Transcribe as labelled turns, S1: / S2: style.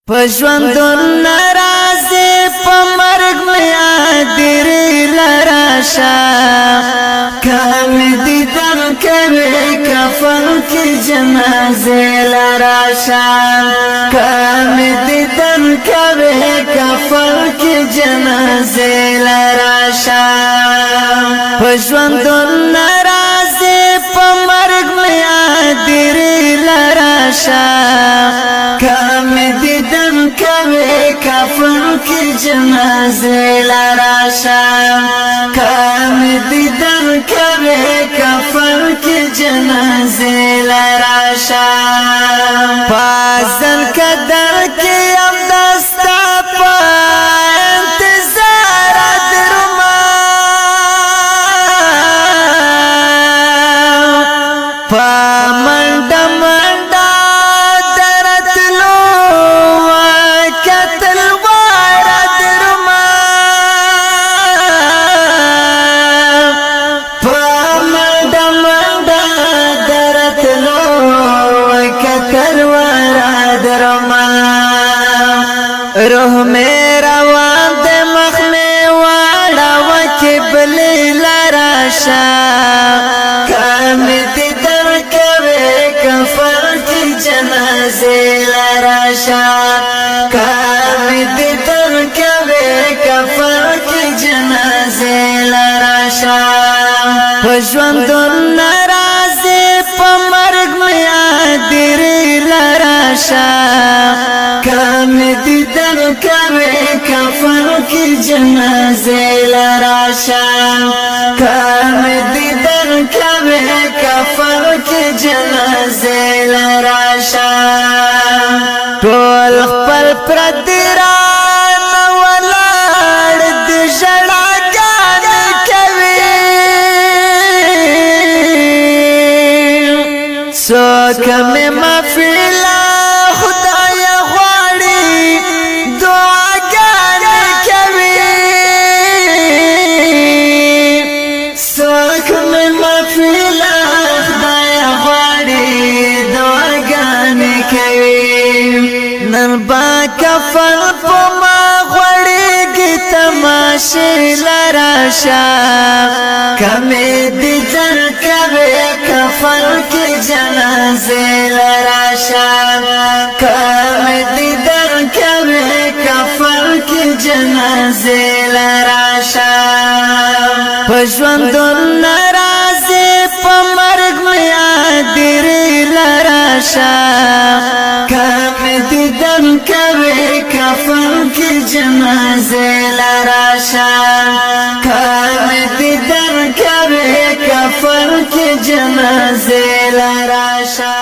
S1: پژوندون ناراضي په مرګ مې ادر لراشا کام دي دم کوي کفن کې جنازه لراشا کام دي دم کوي کفن کې جنازه لراشا پژوندون ناراضي په مرګ مې ادر لراشا کام دي دم کوي کفن کې جنازه لراشا کام دي دم کوي کفن کې جنازه لراشا فازل قدر کې ام دستا په انتظار درما پمنډ منډا درتلو کتل وار درما پمنډ منډا درتلو کتل وار درما روح میرا وان د مخ می واړه وکبل لراشا کام دي در کوي کفن کی جنازه لراشا کام دي در کوي کفن کی جنازه لراشا پژوندون ناراضي په مرګ مې ادر لراشا کام دي در کوي کفن کی جنازه لراشا کام دي در کوي کفن کی جنازه لراشا ټول خپل پردیران ولاړ د ژړاګان کوي څوک مې مفیلا خدای غواړي دعاګان کوي څوک مې مفیلا خدای غواړي دعاګان کوي نن با کفن په ما غوړېږي تماشې لراشا کمې دي در کوي کفن کې جنازه لراشا کمې دي در کوي کفن کې جنازه لراشا پژوندون ناراضي په مرګ مې ادر لراشا کام دي دم کوي کفن کې جنازه لراشا کام دي دم کوي کفن کې جنازه لراشا